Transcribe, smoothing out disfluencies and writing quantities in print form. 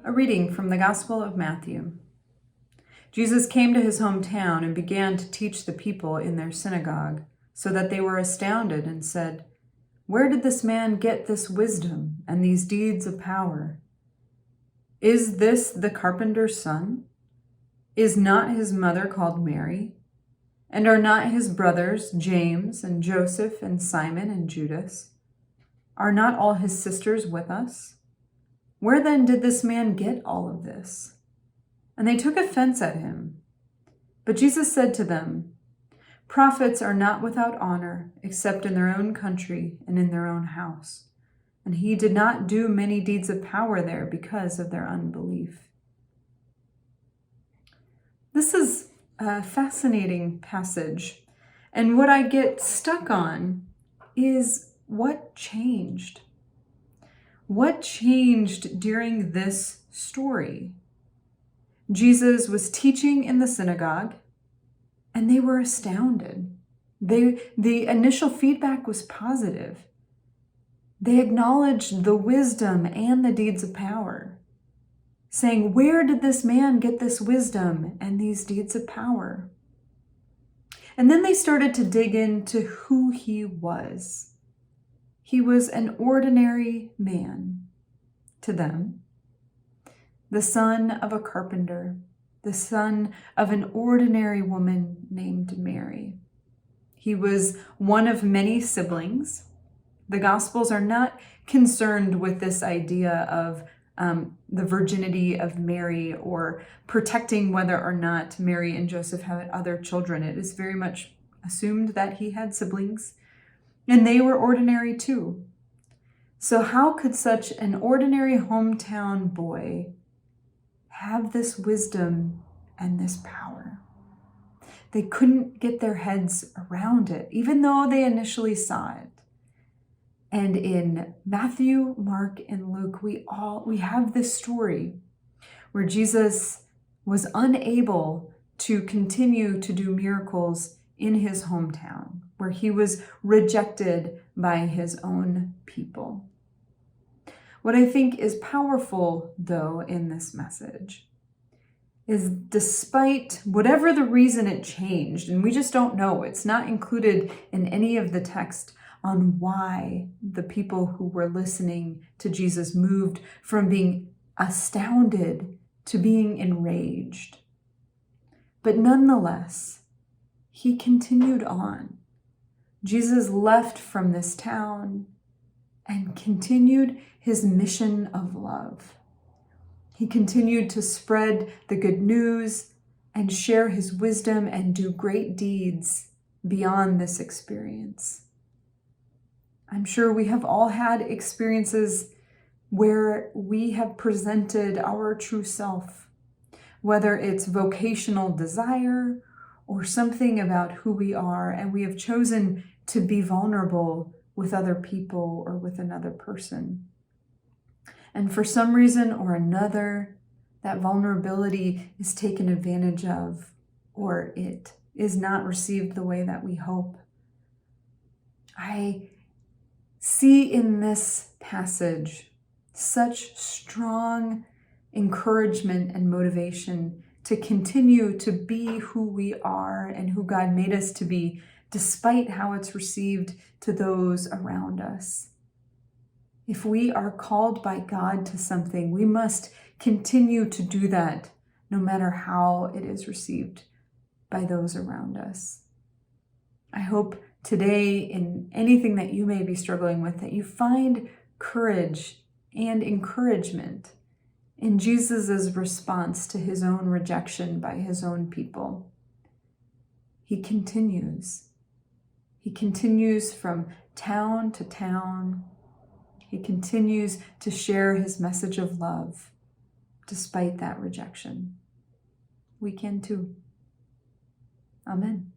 A reading from the Gospel of Matthew. Jesus came to his hometown and began to teach the people in their synagogue, so that they were astounded and said, "Where did this man get this wisdom and these deeds of power? Is this the carpenter's son? Is not his mother called Mary? And are not his brothers James and Joseph and Simon and Judas? Are not all his sisters with us? Where then did this man get all of this?" And they took offense at him. But Jesus said to them, "Prophets are not without honor, except in their own country and in their own house." And he did not do many deeds of power there because of their unbelief. This is a fascinating passage. And what I get stuck on is what changed. What changed during this story? Jesus was teaching in the synagogue, and they were astounded. The initial feedback was positive. They acknowledged the wisdom and the deeds of power, saying, "Where did this man get this wisdom and these deeds of power?" And then they started to dig into who he was. He was an ordinary man to them, the son of a carpenter, the son of an ordinary woman named Mary. He was one of many siblings. The Gospels are not concerned with this idea of the virginity of Mary or protecting whether or not Mary and Joseph had other children. It is very much assumed that he had siblings, and they were ordinary too. So how could such an ordinary hometown boy have this wisdom and this power? They couldn't get their heads around it, even though they initially saw it. And in Matthew, Mark, and Luke, we have this story where Jesus was unable to continue to do miracles in his hometown, where he was rejected by his own people. What I think is powerful, though, in this message is despite whatever the reason it changed, and we just don't know, it's not included in any of the text on why the people who were listening to Jesus moved from being astounded to being enraged. But nonetheless, he continued on. Jesus left from this town and continued his mission of love. He continued to spread the good news and share his wisdom and do great deeds beyond this experience. I'm sure we have all had experiences where we have presented our true self, whether it's vocational desire or something about who we are, and we have chosen to be vulnerable with other people or with another person. And for some reason or another, that vulnerability is taken advantage of, or it is not received the way that we hope. I see in this passage such strong encouragement and motivation to continue to be who we are and who God made us to be, despite how it's received to those around us. If we are called by God to something, we must continue to do that, no matter how it is received by those around us. I hope today, in anything that you may be struggling with, that you find courage and encouragement in Jesus' response to his own rejection by his own people. He continues. He continues from town to town. He continues to share his message of love despite that rejection. We can too. Amen.